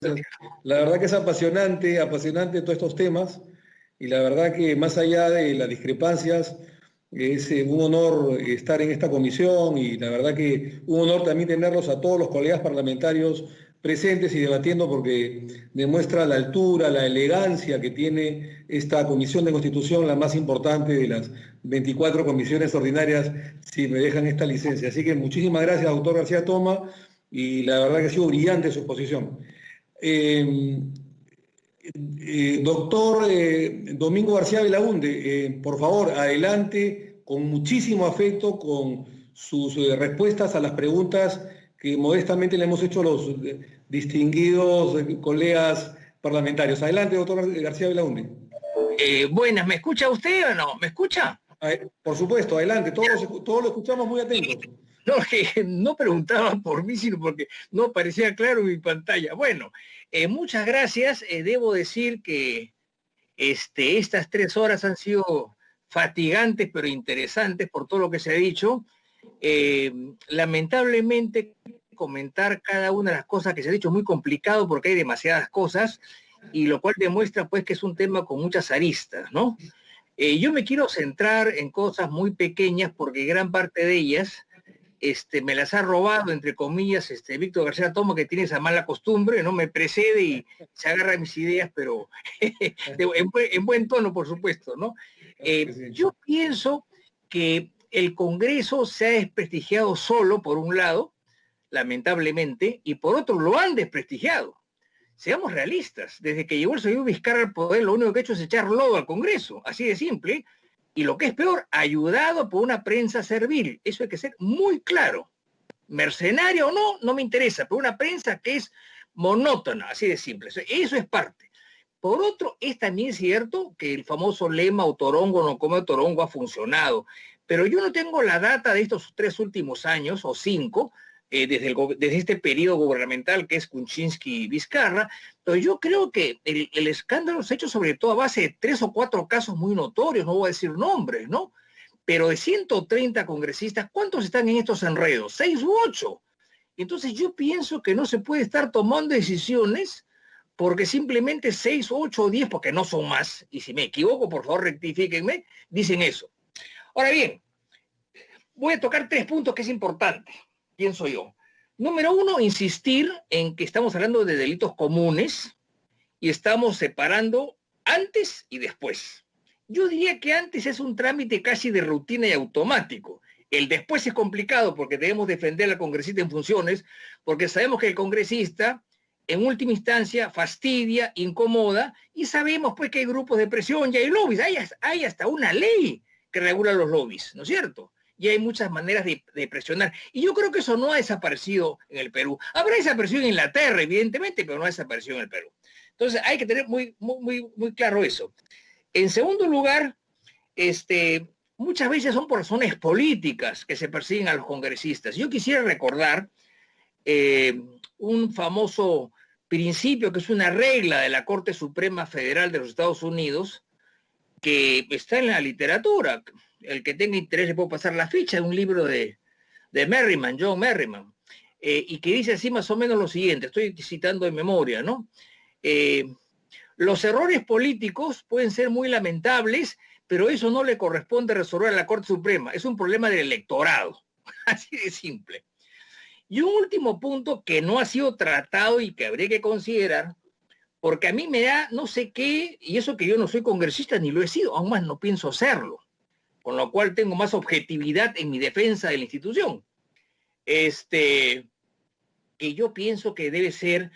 La verdad que es apasionante, apasionante todos estos temas y la verdad que más allá de las discrepancias, es un honor estar en esta comisión y la verdad que un honor también tenerlos a todos los colegas parlamentarios presentes y debatiendo porque demuestra la altura, la elegancia que tiene esta comisión de Constitución, la más importante de las 24 comisiones ordinarias, si me dejan esta licencia. Así que muchísimas gracias, doctor García Toma, y la verdad que ha sido brillante su exposición. Eh, Doctor Domingo García Belaunde, por favor, adelante con muchísimo afecto con sus respuestas a las preguntas que modestamente le hemos hecho a los distinguidos colegas parlamentarios. Adelante, doctor García Belaunde. Buenas, ¿me escucha usted o no? ¿Me escucha? Por supuesto, adelante, todos lo escuchamos muy atentos. No, que no preguntaba por mí, sino porque no aparecía claro en mi pantalla. Bueno, muchas gracias. Debo decir que estas 3 horas han sido fatigantes, pero interesantes por todo lo que se ha dicho. Lamentablemente, comentar cada una de las cosas que se ha dicho es muy complicado porque hay demasiadas cosas, y lo cual demuestra pues que es un tema con muchas aristas, ¿no? Yo me quiero centrar en cosas muy pequeñas porque gran parte de ellas me las ha robado, entre comillas, Víctor García Toma, que tiene esa mala costumbre, ¿no? Me precede y se agarra mis ideas, pero en buen tono, por supuesto, ¿no? Yo pienso que el Congreso se ha desprestigiado solo, por un lado, lamentablemente, y por otro lo han desprestigiado. Seamos realistas, desde que llegó el señor Vizcarra al poder, lo único que ha hecho es echar lodo al Congreso, así de simple, y lo que es peor, ayudado por una prensa servil. Eso hay que ser muy claro. Mercenaria o no, no me interesa, pero una prensa que es monótona, así de simple. Eso es parte. Por otro, es también cierto que el famoso lema o torongo no come torongo ha funcionado, pero yo no tengo la data de estos 3 últimos años o 5, desde este periodo gubernamental que es Kuczynski y Vizcarra, pero yo creo que el escándalo se ha hecho sobre todo a base de 3 o 4 casos muy notorios, no voy a decir nombres, ¿no? Pero de 130 congresistas, ¿cuántos están en estos enredos? 6 u 8. Entonces yo pienso que no se puede estar tomando decisiones porque simplemente 6, 8 o 10, porque no son más, y si me equivoco, por favor rectifíquenme, dicen eso. Ahora bien, voy a tocar 3 puntos que es importante, pienso yo. Número 1, insistir en que estamos hablando de delitos comunes y estamos separando antes y después. Yo diría que antes es un trámite casi de rutina y automático. El después es complicado porque debemos defender al congresista en funciones, porque sabemos que el congresista en última instancia fastidia, incomoda, y sabemos pues que hay grupos de presión y hay lobbies, hay hasta una ley que regula los lobbies, ¿no es cierto? Y hay muchas maneras de presionar. Y yo creo que eso no ha desaparecido en el Perú. Habrá desaparecido en Inglaterra, evidentemente, pero no ha desaparecido en el Perú. Entonces hay que tener muy claro eso. En segundo lugar, muchas veces son por razones políticas que se persiguen a los congresistas. Yo quisiera recordar un famoso principio que es una regla de la Corte Suprema Federal de los Estados Unidos que está en la literatura. El que tenga interés le puedo pasar la ficha de un libro de Merriman, John Merriman, y que dice así más o menos lo siguiente, estoy citando de memoria, ¿no? Los errores políticos pueden ser muy lamentables, pero eso no le corresponde resolver a la Corte Suprema, es un problema del electorado, así de simple. Y un último punto que no ha sido tratado y que habría que considerar, porque a mí me da no sé qué, y eso que yo no soy congresista ni lo he sido, aún más no pienso serlo, con lo cual tengo más objetividad en mi defensa de la institución. Que yo pienso que debe ser,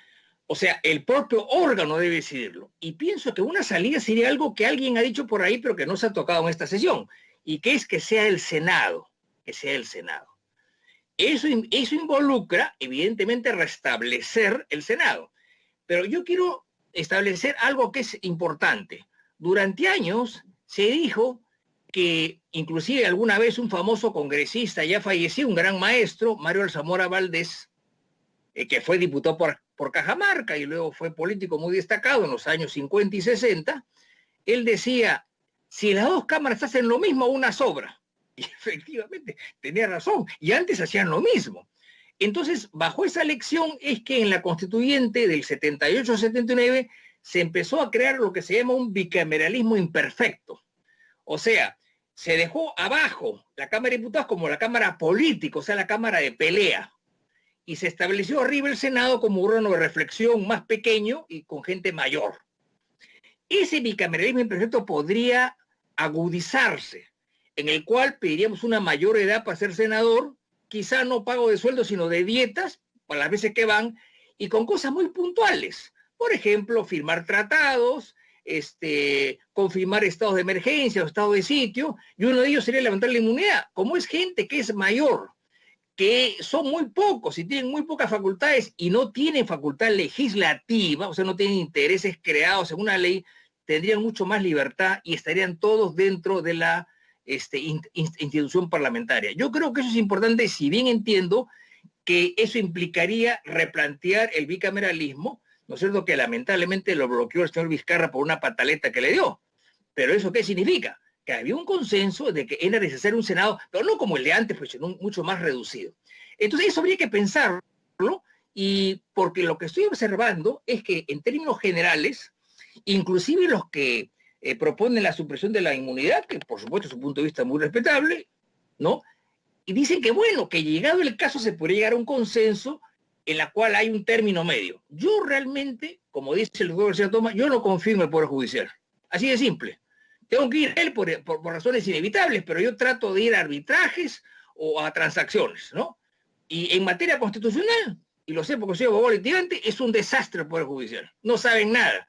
o sea, el propio órgano debe decidirlo. Y pienso que una salida sería algo que alguien ha dicho por ahí, pero que no se ha tocado en esta sesión, y que es que sea el Senado, que sea el Senado. Eso involucra, evidentemente, restablecer el Senado. Pero yo quiero establecer algo que es importante. Durante años se dijo que inclusive alguna vez un famoso congresista ya falleció, un gran maestro, Mario Alzamora Valdés, que fue diputado por Cajamarca y luego fue político muy destacado en los años 50 y 60, él decía, si las dos cámaras hacen lo mismo, una sobra. Y efectivamente tenía razón, y antes hacían lo mismo. Entonces, bajo esa lección es que en la constituyente del 78-79 se empezó a crear lo que se llama un bicameralismo imperfecto. O sea, se dejó abajo la Cámara de Diputados como la Cámara política, o sea, la Cámara de pelea. Y se estableció arriba el Senado como un órgano de reflexión más pequeño y con gente mayor. Ese bicameralismo imperfecto podría agudizarse, en el cual pediríamos una mayor edad para ser senador, quizá no pago de sueldo, sino de dietas, para las veces que van, y con cosas muy puntuales. Por ejemplo, firmar tratados, confirmar estados de emergencia o estado de sitio, y uno de ellos sería levantar la inmunidad. Como es gente que es mayor, que son muy pocos y tienen muy pocas facultades y no tienen facultad legislativa, o sea, no tienen intereses creados en una ley, tendrían mucho más libertad y estarían todos dentro de la institución parlamentaria. Yo creo que eso es importante, si bien entiendo que eso implicaría replantear el bicameralismo, ¿no es cierto?, que lamentablemente lo bloqueó el señor Vizcarra por una pataleta que le dio. Pero ¿eso qué significa? Que había un consenso de que era necesario un Senado, pero no como el de antes, pues sino mucho más reducido. Entonces eso habría que pensarlo, y porque lo que estoy observando es que en términos generales, inclusive los que proponen la supresión de la inmunidad, que por supuesto es un punto de vista muy respetable, ¿no? Y dicen que bueno, que llegado el caso se podría llegar a un consenso en la cual hay un término medio. Yo realmente, como dice el doctor García Toma, yo no confío en el Poder Judicial. Así de simple. Tengo que ir a él por razones inevitables, pero yo trato de ir a arbitrajes o a transacciones, ¿no? Y en materia constitucional, y lo sé porque soy abogado litigante, es un desastre el Poder Judicial. No saben nada.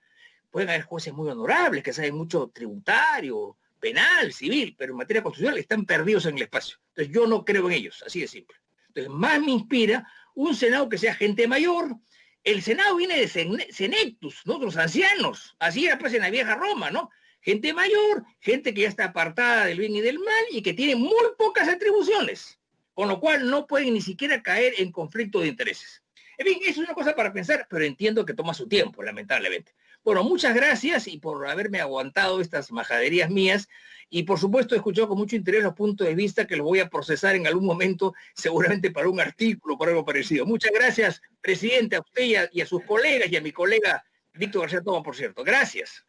Pueden haber jueces muy honorables que saben mucho tributario, penal, civil, pero en materia constitucional están perdidos en el espacio. Entonces yo no creo en ellos, así de simple. Entonces más me inspira un Senado que sea gente mayor. El Senado viene de senectus, ¿no? Los ancianos. Así era pues en la vieja Roma, ¿no? Gente mayor, gente que ya está apartada del bien y del mal y que tiene muy pocas atribuciones, con lo cual no pueden ni siquiera caer en conflicto de intereses. En fin, eso es una cosa para pensar, pero entiendo que toma su tiempo, lamentablemente. Bueno, muchas gracias y por haberme aguantado estas majaderías mías, y por supuesto he escuchado con mucho interés los puntos de vista que los voy a procesar en algún momento, seguramente para un artículo o para algo parecido. Muchas gracias, presidente, a usted y a sus colegas, y a mi colega Víctor García Toma, por cierto. Gracias.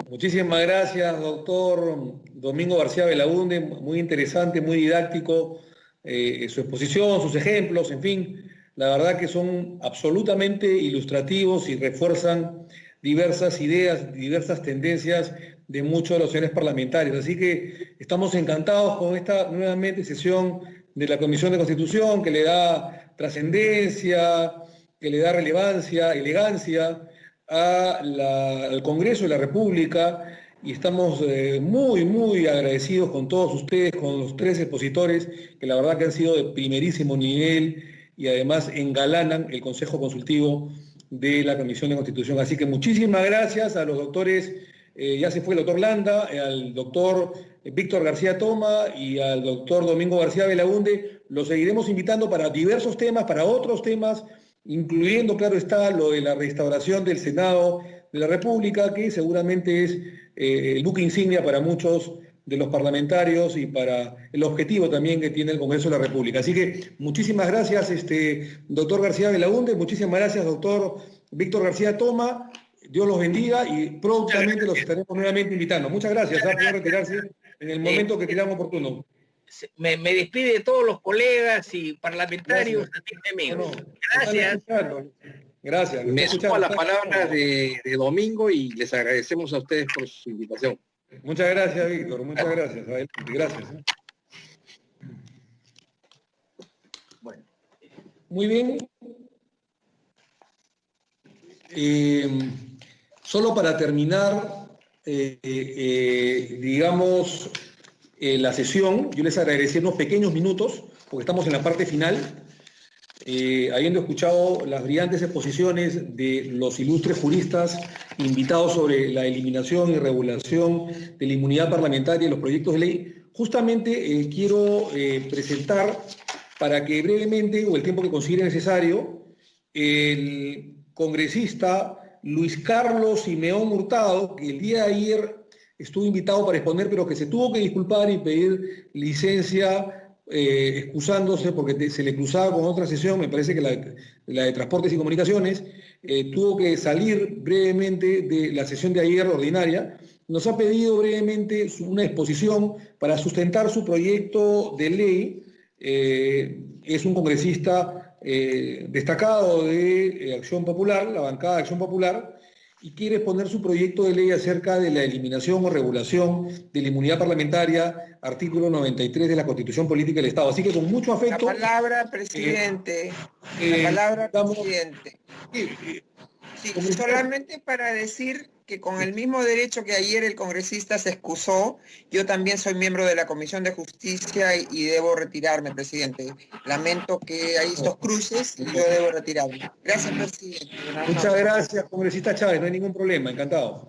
Muchísimas gracias, doctor Domingo García Belaúnde. Muy interesante, muy didáctico su exposición, sus ejemplos, en fin. La verdad que son absolutamente ilustrativos y refuerzan diversas ideas, diversas tendencias de muchos de los señores parlamentarios. Así que estamos encantados con esta nuevamente sesión de la Comisión de Constitución, que le da trascendencia, que le da relevancia, elegancia al Congreso de la República, y estamos muy agradecidos con todos ustedes, con los 3 expositores, que la verdad que han sido de primerísimo nivel y además engalanan el Consejo Consultivo de la Comisión de Constitución. Así que muchísimas gracias a los doctores, ya se fue el doctor Landa, al doctor Víctor García Toma y al doctor Domingo García Belaúnde. Los seguiremos invitando para diversos temas, para otros temas, incluyendo, claro está, lo de la restauración del Senado de la República, que seguramente es el buque insignia para muchos de los parlamentarios y para el objetivo también que tiene el Congreso de la República. Así que muchísimas gracias, doctor García Belaúnde, muchísimas gracias, doctor Víctor García Toma, Dios los bendiga y prontamente los estaremos nuevamente invitando. Muchas gracias, por retirarse en el momento que creamos oportuno. Me despide de todos los colegas y parlamentarios. Gracias. Gracias. Me sumo a las palabras de Domingo y les agradecemos a ustedes por su invitación. Muchas gracias, Víctor. Muchas gracias. Gracias. Bueno. Muy bien. Solo para terminar, digamos, la sesión, yo les agradecería unos pequeños minutos, porque estamos en la parte final, habiendo escuchado las brillantes exposiciones de los ilustres juristas invitados sobre la eliminación y regulación de la inmunidad parlamentaria y los proyectos de ley. Justamente quiero presentar, para que brevemente, o el tiempo que considere necesario, el congresista Luis Carlos Simeón Hurtado, que el día de ayer estuvo invitado para exponer, pero que se tuvo que disculpar y pedir licencia excusándose porque se le cruzaba con otra sesión, me parece que la de Transportes y Comunicaciones, tuvo que salir brevemente de la sesión de ayer ordinaria. Nos ha pedido brevemente una exposición para sustentar su proyecto de ley. Es un congresista destacado de Acción Popular, la bancada de Acción Popular, y quiere exponer su proyecto de ley acerca de la eliminación o regulación de la inmunidad parlamentaria, artículo 93 de la Constitución Política del Estado. Así que con mucho afecto... La palabra, presidente. La palabra, presidente. Sí, solamente para decir que con el mismo derecho que ayer el congresista se excusó, yo también soy miembro de la Comisión de Justicia y debo retirarme, presidente. Lamento que hay estos cruces y yo debo retirarme. Gracias, presidente. Muchas gracias, congresista Chávez, no hay ningún problema, encantado.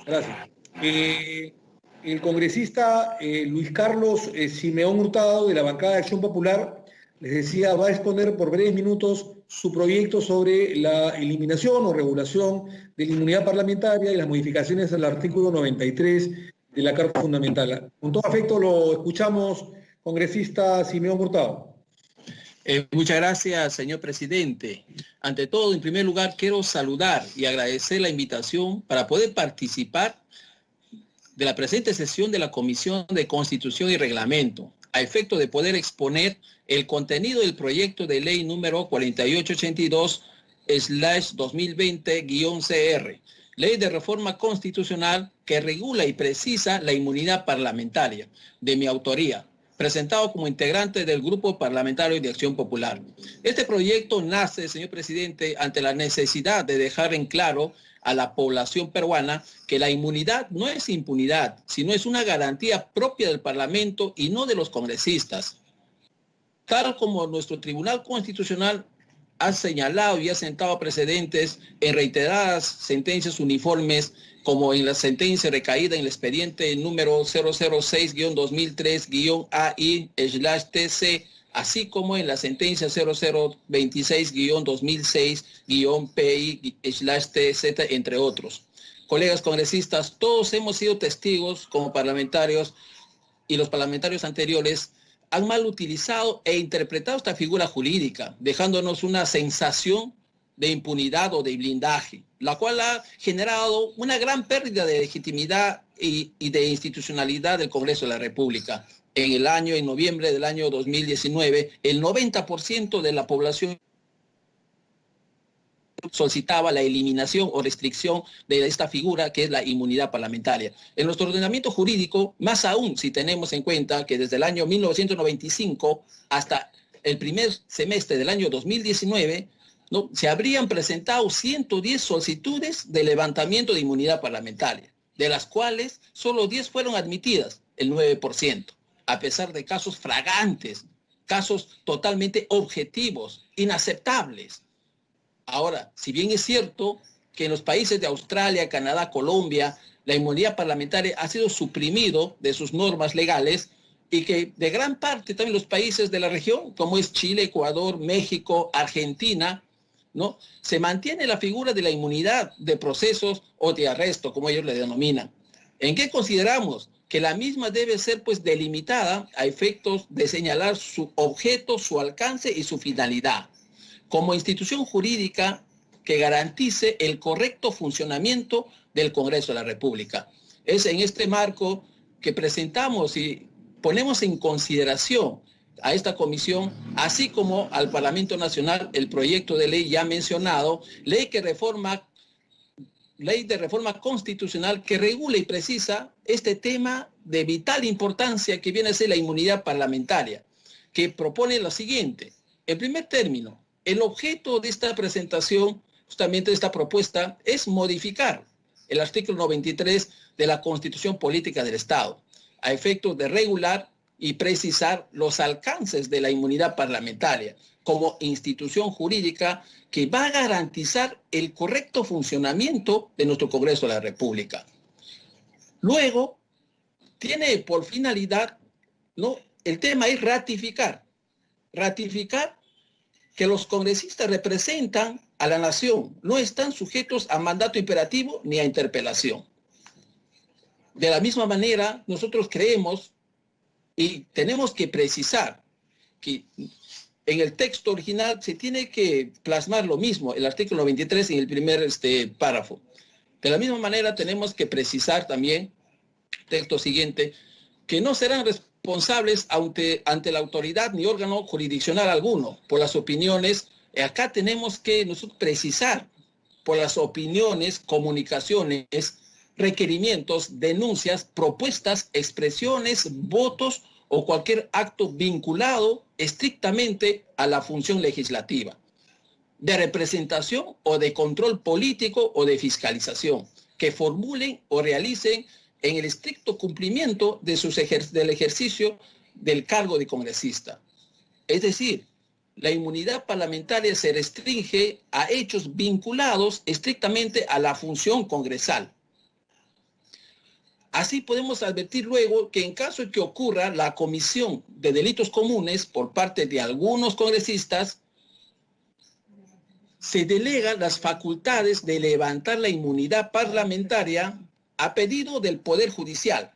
Gracias. El congresista Luis Carlos Simeón Hurtado, de la bancada de Acción Popular, les decía, va a exponer por breves minutos su proyecto sobre la eliminación o regulación de la inmunidad parlamentaria y las modificaciones al artículo 93 de la Carta Fundamental. Con todo afecto lo escuchamos, congresista Simeón Hurtado. Muchas gracias, señor presidente. Ante todo, en primer lugar, quiero saludar y agradecer la invitación para poder participar de la presente sesión de la Comisión de Constitución y Reglamento, a efecto de poder exponer el contenido del proyecto de ley número 4882/2020-CR, ley de reforma constitucional que regula y precisa la inmunidad parlamentaria, de mi autoría, presentado como integrante del Grupo Parlamentario de Acción Popular. Este proyecto nace, señor presidente, ante la necesidad de dejar en claro a la población peruana que la inmunidad no es impunidad, sino es una garantía propia del Parlamento y no de los congresistas. Tal como nuestro Tribunal Constitucional ha señalado y ha sentado precedentes en reiteradas sentencias uniformes, como en la sentencia recaída en el expediente número 006-2003-AI/TC, así como en la sentencia 0026-2006-PI/TZ, entre otros. Colegas congresistas, todos hemos sido testigos como parlamentarios, y los parlamentarios anteriores han mal utilizado e interpretado esta figura jurídica, dejándonos una sensación de impunidad o de blindaje, la cual ha generado una gran pérdida de legitimidad y de institucionalidad del Congreso de la República. En noviembre del año 2019, el 90% de la población solicitaba la eliminación o restricción de esta figura que es la inmunidad parlamentaria. En nuestro ordenamiento jurídico, más aún si tenemos en cuenta que desde el año 1995 hasta el primer semestre del año 2019, ¿no?, se habrían presentado 110 solicitudes de levantamiento de inmunidad parlamentaria, de las cuales solo 10 fueron admitidas, el 9%, a pesar de casos flagrantes, casos totalmente objetivos, inaceptables. Ahora, si bien es cierto que en los países de Australia, Canadá, Colombia, la inmunidad parlamentaria ha sido suprimido de sus normas legales, y que de gran parte también los países de la región, como es Chile, Ecuador, México, Argentina, ¿no?, se mantiene la figura de la inmunidad de procesos o de arresto, como ellos le denominan. ¿En qué consideramos? Que la misma debe ser pues delimitada a efectos de señalar su objeto, su alcance y su finalidad, como institución jurídica que garantice el correcto funcionamiento del Congreso de la República. Es en este marco que presentamos y ponemos en consideración a esta comisión, así como al Parlamento Nacional, el proyecto de ley ya mencionado, ley de reforma constitucional que regula y precisa este tema de vital importancia que viene a ser la inmunidad parlamentaria, que propone lo siguiente. En primer término, el objeto de esta presentación, justamente de esta propuesta, es modificar el artículo 93 de la Constitución Política del Estado, a efectos de regular y precisar los alcances de la inmunidad parlamentaria como institución jurídica que va a garantizar el correcto funcionamiento de nuestro Congreso de la República. Luego, tiene por finalidad, ¿no?, el tema es ratificar que los congresistas representan a la nación, no están sujetos a mandato imperativo ni a interpelación. De la misma manera, nosotros creemos y tenemos que precisar que en el texto original se tiene que plasmar lo mismo, el artículo 23 en el primer párrafo. De la misma manera tenemos que precisar también, texto siguiente, que no serán responsables ante la autoridad ni órgano jurisdiccional alguno por las opiniones. Acá tenemos que nosotros precisar por las opiniones, comunicaciones, requerimientos, denuncias, propuestas, expresiones, votos o cualquier acto vinculado estrictamente a la función legislativa, de representación o de control político o de fiscalización, que formulen o realicen en el estricto cumplimiento de del ejercicio del cargo de congresista. Es decir, la inmunidad parlamentaria se restringe a hechos vinculados estrictamente a la función congresal. Así podemos advertir luego que en caso de que ocurra la comisión de delitos comunes por parte de algunos congresistas, se delegan las facultades de levantar la inmunidad parlamentaria a pedido del Poder Judicial.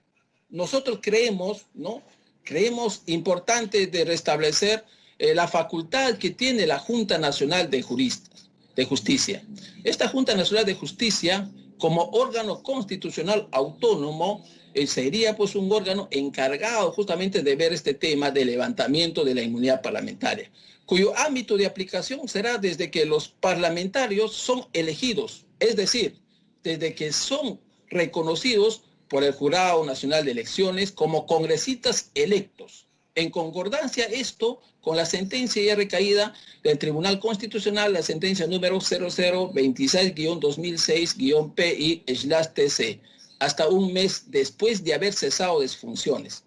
Nosotros creemos, ¿no? Creemos importante de restablecer la facultad que tiene la Junta Nacional de Justicia. Esta Junta Nacional de Justicia, como órgano constitucional autónomo, sería pues un órgano encargado justamente de ver este tema de levantamiento de la inmunidad parlamentaria, cuyo ámbito de aplicación será desde que los parlamentarios son elegidos, es decir, desde que son reconocidos por el Jurado Nacional de Elecciones como congresistas electos. En concordancia esto con la sentencia ya recaída del Tribunal Constitucional, la sentencia número 0026-2006-PI/TC, hasta un mes después de haber cesado de sus funciones.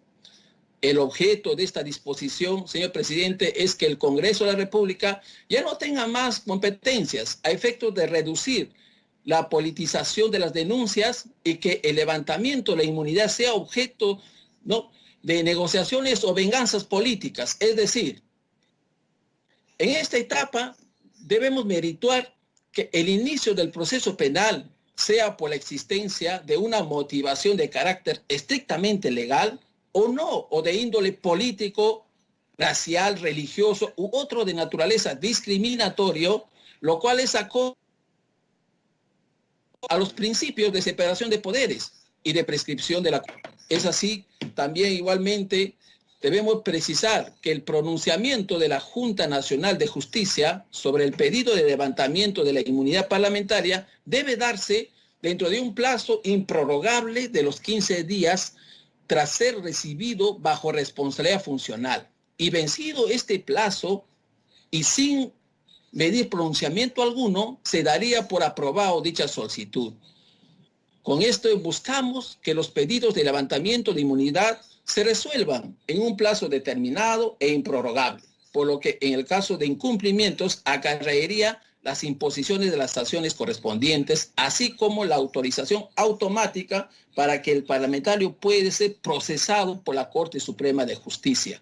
El objeto de esta disposición, señor presidente, es que el Congreso de la República ya no tenga más competencias a efectos de reducir la politización de las denuncias y que el levantamiento de la inmunidad sea objeto, ¿no?, de negociaciones o venganzas políticas. Es decir, en esta etapa debemos merituar que el inicio del proceso penal sea por la existencia de una motivación de carácter estrictamente legal o no, o de índole político, racial, religioso u otro de naturaleza discriminatorio, lo cual es acorde a los principios de separación de poderes y de prescripción de la... Es así, también igualmente debemos precisar que el pronunciamiento de la Junta Nacional de Justicia sobre el pedido de levantamiento de la inmunidad parlamentaria debe darse dentro de un plazo improrrogable de los 15 días tras ser recibido bajo responsabilidad funcional. Y vencido este plazo y sin medir pronunciamiento alguno, se daría por aprobado dicha solicitud. Con esto buscamos que los pedidos de levantamiento de inmunidad se resuelvan en un plazo determinado e improrrogable, por lo que en el caso de incumplimientos acarrearía las imposiciones de las sanciones correspondientes, así como la autorización automática para que el parlamentario pueda ser procesado por la Corte Suprema de Justicia.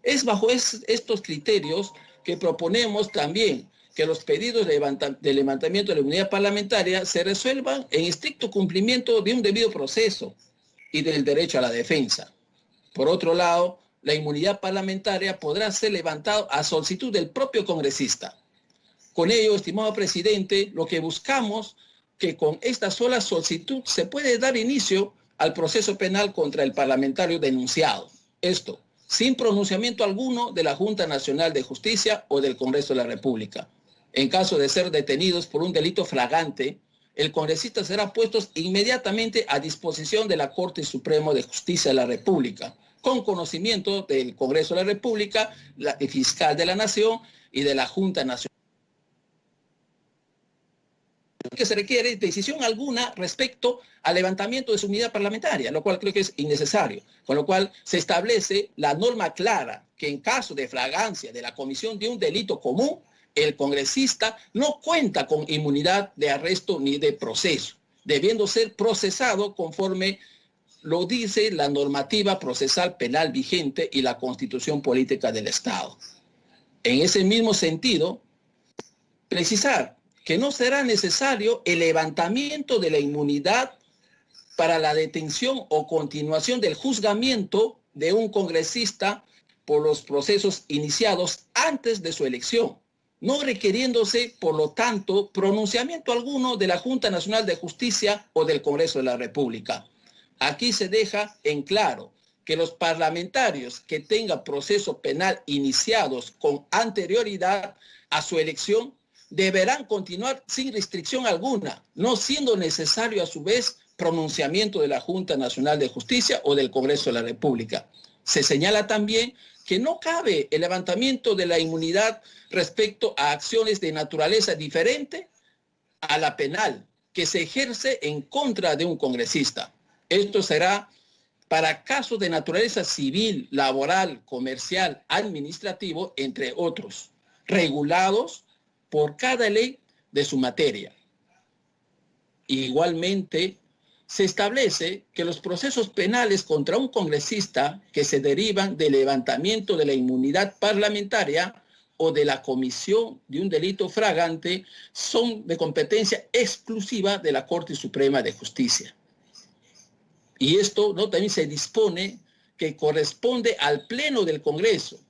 Es bajo estos criterios que proponemos también que los pedidos de levantamiento de la inmunidad parlamentaria se resuelvan en estricto cumplimiento de un debido proceso y del derecho a la defensa. Por otro lado, la inmunidad parlamentaria podrá ser levantada a solicitud del propio congresista. Con ello, estimado presidente, lo que buscamos que con esta sola solicitud se puede dar inicio al proceso penal contra el parlamentario denunciado. Esto, sin pronunciamiento alguno de la Junta Nacional de Justicia o del Congreso de la República. En caso de ser detenidos por un delito flagrante, el congresista será puesto inmediatamente a disposición de la Corte Suprema de Justicia de la República, con conocimiento del Congreso de la República, el fiscal de la Nación y de la Junta Nacional. Que se requiere decisión alguna respecto al levantamiento de su inmunidad parlamentaria, lo cual creo que es innecesario, con lo cual se establece la norma clara que en caso de flagrancia de la comisión de un delito común, el congresista no cuenta con inmunidad de arresto ni de proceso, debiendo ser procesado conforme lo dice la normativa procesal penal vigente y la Constitución Política del Estado. En ese mismo sentido, precisar que no será necesario el levantamiento de la inmunidad para la detención o continuación del juzgamiento de un congresista por los procesos iniciados antes de su elección, no requiriéndose, por lo tanto, pronunciamiento alguno de la Junta Nacional de Justicia o del Congreso de la República. Aquí se deja en claro que los parlamentarios que tengan proceso penal iniciados con anterioridad a su elección deberán continuar sin restricción alguna, no siendo necesario a su vez pronunciamiento de la Junta Nacional de Justicia o del Congreso de la República. Se señala también que no cabe el levantamiento de la inmunidad respecto a acciones de naturaleza diferente a la penal que se ejerce en contra de un congresista. Esto será para casos de naturaleza civil, laboral, comercial, administrativo, entre otros, regulados por cada ley de su materia. Igualmente, se establece que los procesos penales contra un congresista que se derivan del levantamiento de la inmunidad parlamentaria o de la comisión de un delito fragante son de competencia exclusiva de la Corte Suprema de Justicia. Y esto también se dispone que corresponde al Pleno del Congreso,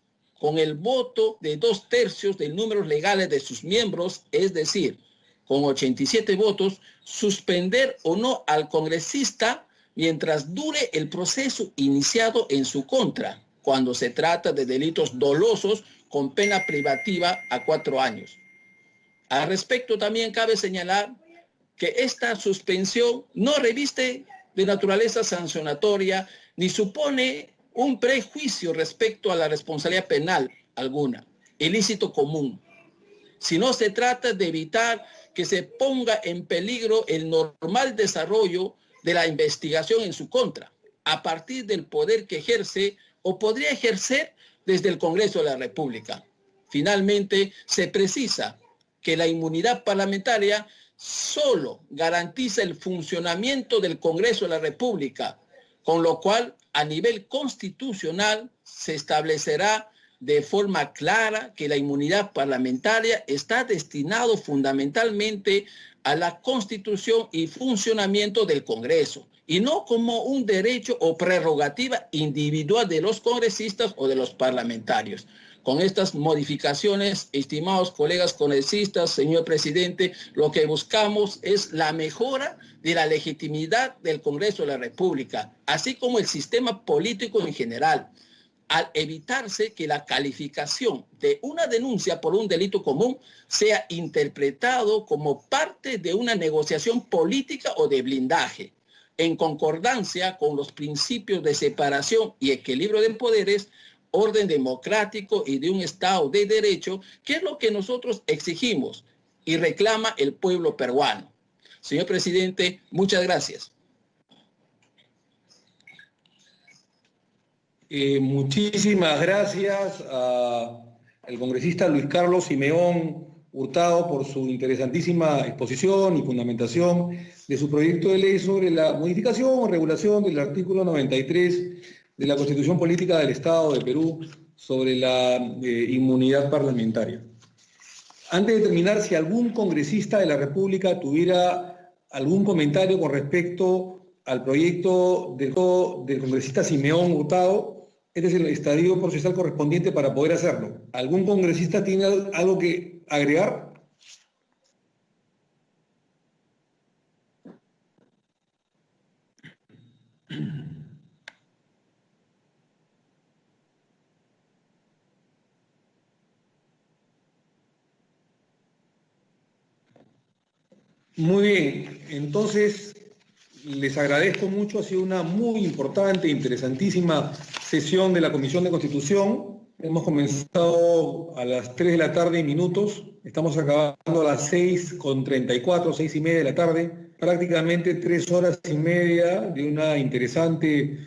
con el voto de 2/3 del número legal de sus miembros, es decir, con 87 votos, suspender o no al congresista mientras dure el proceso iniciado en su contra, cuando se trata de delitos dolosos con pena privativa a 4 años. Al respecto, también cabe señalar que esta suspensión no reviste de naturaleza sancionatoria ni supone un prejuicio respecto a la responsabilidad penal alguna, ilícito común, sino se trata de evitar que se ponga en peligro el normal desarrollo de la investigación en su contra, a partir del poder que ejerce o podría ejercer desde el Congreso de la República. Finalmente, se precisa que la inmunidad parlamentaria solo garantiza el funcionamiento del Congreso de la República, con lo cual, a nivel constitucional, se establecerá de forma clara que la inmunidad parlamentaria está destinado fundamentalmente a la constitución y funcionamiento del Congreso, y no como un derecho o prerrogativa individual de los congresistas o de los parlamentarios. Con estas modificaciones, estimados colegas congresistas, señor presidente, lo que buscamos es la mejora de la legitimidad del Congreso de la República, así como el sistema político en general, al evitarse que la calificación de una denuncia por un delito común sea interpretado como parte de una negociación política o de blindaje, en concordancia con los principios de separación y equilibrio de poderes, orden democrático y de un Estado de Derecho, que es lo que nosotros exigimos y reclama el pueblo peruano. Señor presidente, muchas gracias. Muchísimas gracias al congresista Luis Carlos Simeón Hurtado por su interesantísima exposición y fundamentación de su proyecto de ley sobre la modificación o regulación del artículo 93 de la Constitución Política del Estado de Perú sobre la inmunidad parlamentaria. Antes de terminar, si algún congresista de la República tuviera algún comentario con respecto al proyecto del congresista Simeón Hurtado, este es el estadio procesal correspondiente para poder hacerlo. ¿Algún congresista tiene algo que agregar? Muy bien, entonces les agradezco mucho, ha sido una muy importante, interesantísima sesión de la Comisión de Constitución. Hemos comenzado a las 3 de la tarde y minutos, estamos acabando a las 6:34, 6:30 de la tarde, prácticamente 3 horas y media de una interesante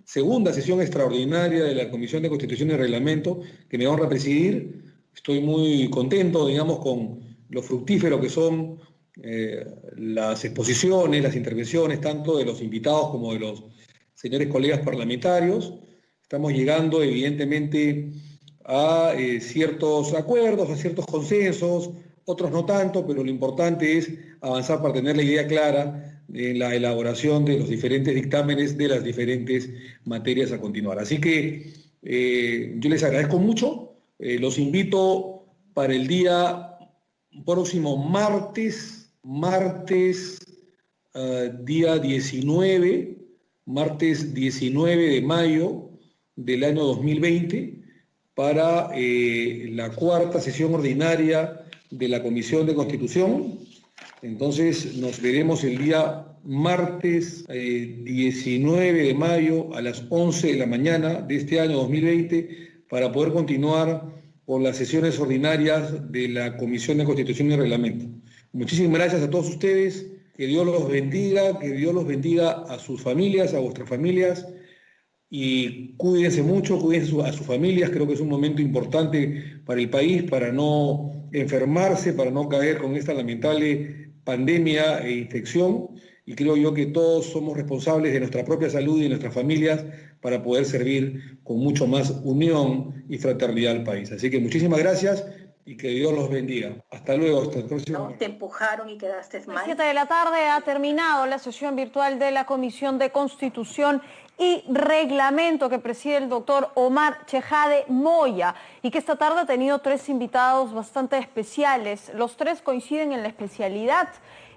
segunda sesión extraordinaria de la Comisión de Constitución y Reglamento, que me honra presidir. Estoy muy contento, digamos, con lo fructífero que son las exposiciones, las intervenciones, tanto de los invitados como de los señores colegas parlamentarios. Estamos llegando, evidentemente, a ciertos acuerdos, a ciertos consensos, otros no tanto, pero lo importante es avanzar para tener la idea clara en la elaboración de los diferentes dictámenes de las diferentes materias a continuar. Así que yo les agradezco mucho, los invito para el día próximo martes, día 19, martes 19 de mayo del año 2020, para la cuarta sesión ordinaria de la Comisión de Constitución. Entonces nos veremos el día martes 19 de mayo a las 11 de la mañana de este año 2020 para poder continuar con las sesiones ordinarias de la Comisión de Constitución y Reglamento. Muchísimas gracias a todos ustedes, que Dios los bendiga a sus familias, a vuestras familias, y cuídense mucho, cuídense a sus familias. Creo que es un momento importante para el país, para no enfermarse, para no caer con esta lamentable pandemia e infección, y creo yo que todos somos responsables de nuestra propia salud y de nuestras familias para poder servir con mucho más unión y fraternidad al país. Así que muchísimas gracias y que Dios los bendiga. Hasta luego, hasta el próximo. Te empujaron y quedaste mal. 7 de la tarde ha terminado la sesión virtual de la Comisión de Constitución y Reglamento que preside el doctor Omar Chejade Moya, y que esta tarde ha tenido 3 invitados bastante especiales. Los 3 coinciden en la especialidad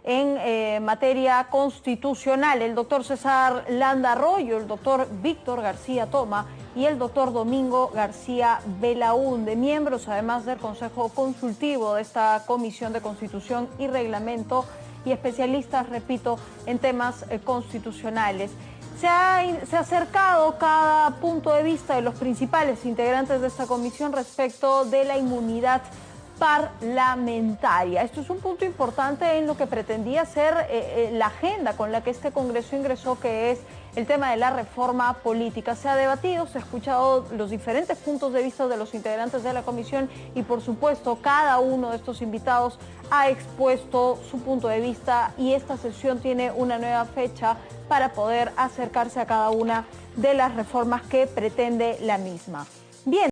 en materia constitucional: el doctor César Landa Arroyo, el doctor Víctor García Toma y el doctor Domingo García Belaúnde, miembros además del Consejo Consultivo de esta Comisión de Constitución y Reglamento y especialistas, repito, en temas constitucionales. Se ha acercado cada punto de vista de los principales integrantes de esta comisión respecto de la inmunidad parlamentaria. Esto es un punto importante en lo que pretendía ser la agenda con la que este Congreso ingresó, que es el tema de la reforma política. Se ha debatido, se ha escuchado los diferentes puntos de vista de los integrantes de la comisión y, por supuesto, cada uno de estos invitados ha expuesto su punto de vista, y esta sesión tiene una nueva fecha para poder acercarse a cada una de las reformas que pretende la misma. Bien.